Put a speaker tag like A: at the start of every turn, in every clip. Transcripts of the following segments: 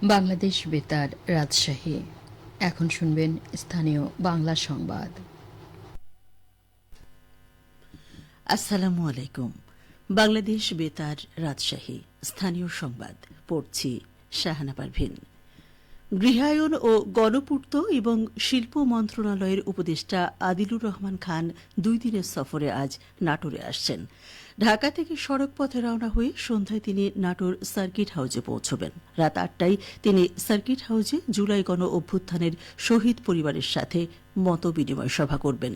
A: বাংলাদেশ বেতার রাজশাহী। এখন শুনবেন স্থানীয় বাংলা সংবাদ।
B: আসসালামু আলাইকুম। বাংলাদেশ বেতার রাজশাহী স্থানীয় সংবাদ পড়ছি শাহানা পারভিন। গৃহায়ন ও গণপূর্ত এবং শিল্প মন্ত্রণালয়ের উপদেষ্টা আদিলুর রহমান খান 2 দিনের সফরে আজ নাটোরে আসছেন। ঢাকা থেকে সড়ক পথে রওনা হয়ে সন্ধ্যায় তিনি নাটোর সার্কিট হাউসে পৌঁছবেন। রাত 8টায় তিনি সার্কিট হাউসে জুলাই গণ অভ্যুত্থানের শহীদ পরিবারের সাথে মতবিনিময় সভা করবেন।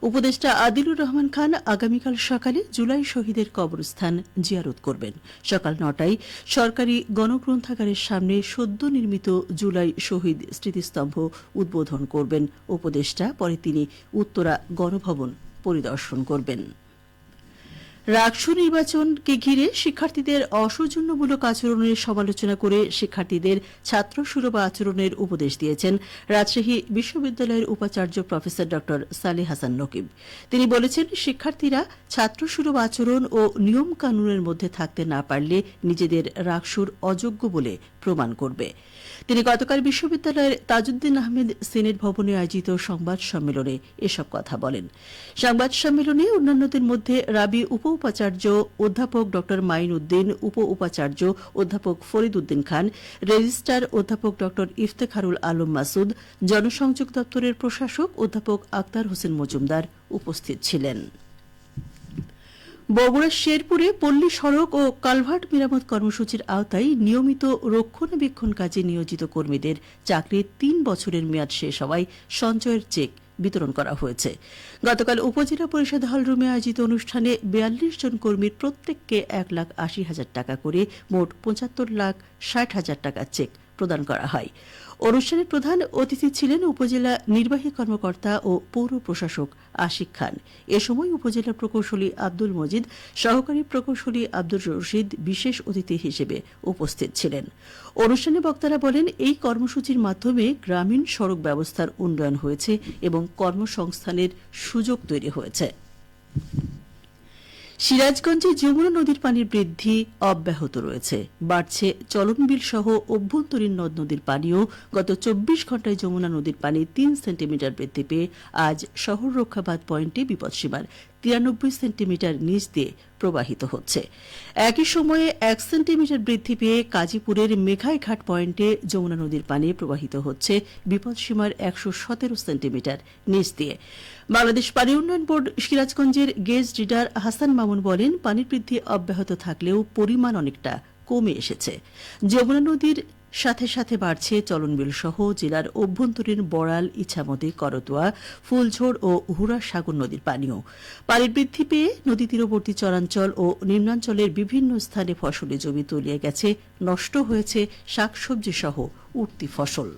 B: উপদেষ্টা আদিলুর রহমান খান আগামীকাল সকালে জুলাই শহীদের কবরস্থান জিয়ারত করবেন। সকাল 9টায় সরকারি গণগ্রন্থাগারের সামনে সদ্য নির্মিত জুলাই শহীদ স্মৃতিস্তম্ভ উদ্বোধন করবেন উপদেষ্টা। পরে তিনি উত্তরা গণভবন পরিদর্শন করবেন। রাকসু নির্বাচনকে ঘিরে শিক্ষার্থীদের অসৌজন্যমূলক আচরণের সমালোচনা করে শিক্ষার্থীদের ছাত্রসুলভ আচরণের উপদেশ দিয়েছেন রাজশাহী বিশ্ববিদ্যালয়ের উপাচার্য প্রফেসর ড সালেহ হাসান নকিব। তিনি বলেছেন, শিক্ষার্থীরা ছাত্রসুলভ আচরণ ও নিয়ম কানুনের মধ্যে থাকতে না পারলে নিজেদের রাকসুর অযোগ্য বলে প্রমাণ করবে। তিনি গতকাল বিশ্ববিদ্যালয়ের তাজউদ্দিন আহমেদ সিনেট ভবনে আয়োজিত সংবাদ সম্মেলনে এসব কথা বলেন। সংবাদ সম্মেলনে অন্যান্যদের মধ্যে রাবি উপ উপাচার্য অধ্যাপক ড মাইন উদ্দিন, উপ উপাচার্য অধ্যাপক ফরিদ উদ্দিন খান, রেজিস্ট্রার অধ্যাপক ড ইফতেখারুল আলম মাসুদ, জনসংযোগ দপ্তরের প্রশাসক অধ্যাপক আক্তার হোসেন মজুমদার উপস্থিত ছিলেন। বগুড়ার শেরপুরে পল্লী সড়ক ও কালভার্ট মেরামত কর্মসূচির আওতায় নিয়মিত রক্ষণাবেক্ষণ কাজে নিয়োজিত কর্মীদের চাকরির 3 বছরের মেয়াদ শেষ হওয়ায় সঞ্চয়ের চেক বিতরণ করা হয়েছে। গতকাল উপজেলা পরিষদ হলরুমে আয়োজিত অনুষ্ঠানে 42 জন কর্মীর প্রত্যেককে 1,80,000 টাকা করে মোট 75,60,000 টাকা চেক প্রদান করা হয়। অনুষ্ঠানে প্রধান অতিথি ছিলেন উপজেলা নির্বাহী কর্মকর্তা ও পৌর প্রশাসক আশিক খান। এ সময় উপজেলা প্রকৌশলী আব্দুল মজিদ, সহকারী প্রকৌশলী আব্দুর রশিদ বিশেষ অতিথি হিসেবে উপস্থিত ছিলেন। অনুষ্ঠানে বক্তারা বলেন, এই কর্মসূচির মাধ্যমে গ্রামীণ সড়ক ব্যবস্থার উন্নয়ন হয়েছে এবং কর্মসংস্থানের সুযোগ তৈরি হয়েছে। সিরাজগঞ্জে যমুনা নদীর পানির বৃদ্ধি অব্যাহত রয়েছে। বাড়ছে চলনবিল সহ অভ্যন্তরীণ নদ নদীর পানিও। গত 24 ঘণ্টায় যমুনা নদীর পানি 3 সেন্টিমিটার বৃদ্ধি পেয়ে আজ শহর রক্ষাবাদ পয়েন্টে বিপদসীমার 93 সেন্টিমিটার নিচ দিয়ে প্রবাহিত হচ্ছে। একই সময়ে 1 সেন্টিমিটার বৃদ্ধি পেয়ে কাজীপুরের মেঘাইঘাট পয়েন্টে যমুনা নদীর পানি প্রবাহিত হচ্ছে বিপদসীমার 117 সেন্টিমিটার নিচ দিয়ে। বাংলাদেশ পানি উন্নয়ন বোর্ড সিরাজগঞ্জের গেজ রিডার হাসান মামুন বলেন, পানির বৃদ্ধি অব্যাহত থাকলেও পরিমাণ অনেকটা কমে এসেছে। যমুনা নদীর সাথে সাথে বাড়ছে চলনবিল সহ জেলার অভ্যন্তরীণ বড়াল, ইছামতি, করতোয়া, ফুলঝোড় ও হুরা সাগর নদীর পানিও। পানির বৃদ্ধি পেয়ে নদী তীরবর্তী চরাঞ্চল ও নিম্নাঞ্চলের বিভিন্ন স্থানে ফসলি জমি তলিয়ে গেছে, নষ্ট হয়েছে শাকসবজি সহ উঠতি ফসল।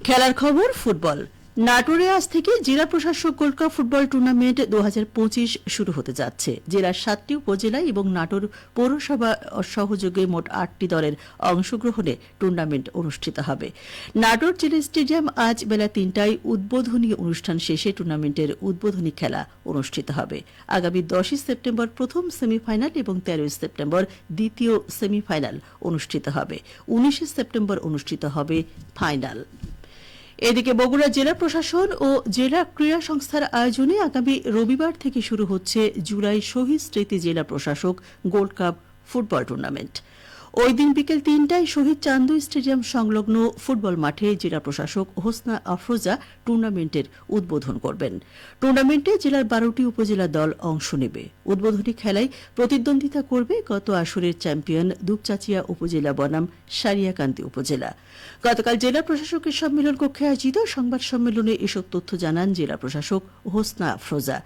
B: খেলার খবর ফুটবল। নাটোরে আজ থেকে জেলা প্রশাসক গোল্ড কাপ ফুটবল টুর্নামেন্ট 2025 শুরু হতে যাচ্ছে। জেলার 7টি উপজেলা এবং নাটোর পৌরসভা সহযোগে মোট 8টি দলের অংশগ্রহণে টুর্নামেন্ট অনুষ্ঠিত হবে। নাটোর জেলা স্টেডিয়াম আজ বেলা 3টায় উদ্বোধনী অনুষ্ঠান শেষে টুর্নামেন্টের উদ্বোধনী খেলা অনুষ্ঠিত হবে। আগামী 10 সেপ্টেম্বর প্রথম সেমিফাইনাল এবং 13 সেপ্টেম্বর দ্বিতীয় সেমিফাইনাল অনুষ্ঠিত হবে। 19 সেপ্টেম্বর অনুষ্ঠিত হবে ফাইনাল। এদিকে বগুড়া জেলা প্রশাসন ও জেলা ক্রীড়া সংস্থার আয়োজনে আগামী রবিবার থেকে শুরু হচ্ছে জুলাই শহীদ স্মৃতি জেলা প্রশাসক গোল্ড কাপ ফুটবল টুর্নামেন্ট। ওই দিন বিকেল 3টায় শহীদ চান্দু স্টেডিয়াম সংলগ্ন ফুটবল মাঠে জেলা প্রশাসক হোসনা আফরোজা টুর্নামেন্টের উদ্বোধন করবেন। টুর্নামেন্টে জেলার 12টি উপজেলা দল অংশ নেবে। উদ্বোধনী খেলায় প্রতিদ্বন্দ্বিতা করবে গত আসরের চ্যাম্পিয়ন দুপচাচিয়া উপজেলা বনাম সারিয়াকান্দি উপজেলা। গতকাল জেলা প্রশাসকের সম্মেলন কক্ষে আয়োজিত সংবাদ সম্মেলনে এসব তথ্য জানান জেলা প্রশাসক হোসনা আফরোজা।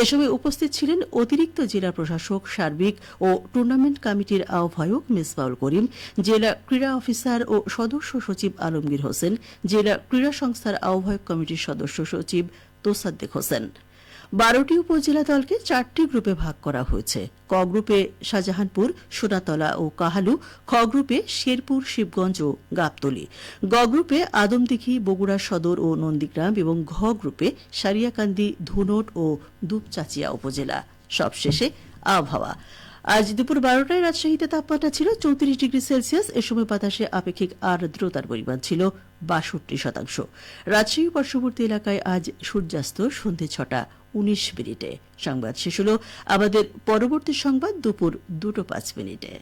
B: এ সময় উপস্থিত ছিলেন অতিরিক্ত জেলা প্রশাসক সার্বিক ও টুর্নামেন্ট কমিটির আহ্বায়ক মিসবাউল করিম, জেলা ক্রীড়া অফিসার ও সদস্য সচিব আলমগীর হোসেন, জেলা ক্রীড়া সংস্থার আহ্বায়ক কমিটির সদস্য সচিব তোসাদ্দেক হোসেন। 12টি উপজেলা দলকে 4টি গ্রুপে ভাগ করা হয়েছে। ক গ্রুপে শাহজাহানপুর, সোনাতলা ও কাহালু, খ গ্রুপে শেরপুর, শিবগঞ্জ ও গাবতলী, গ গ্রুপে আদমদিঘি, বগুড়া সদর ও নন্দীগ্রাম এবং ঘ গ্রুপে সারিয়াকান্দি, ধুনট ও দুপচাচিয়া উপজেলা। সবশেষে আবহাওয়া। আজ দুপুর 12টায় রাজশাহীতে তাপমাত্রা ছিল 34°C। এ সময় বাতাসে আপেক্ষিক আর্দ্রতার পরিমাণ ছিল 62%। রাজশাহী পার্শ্ববর্তী এলাকায় আজ সূর্যাস্ত সন্ধ্যে 6:19। সংবাদ শেষ হল। আমাদের পরবর্তী সংবাদ দুপুর 2:05।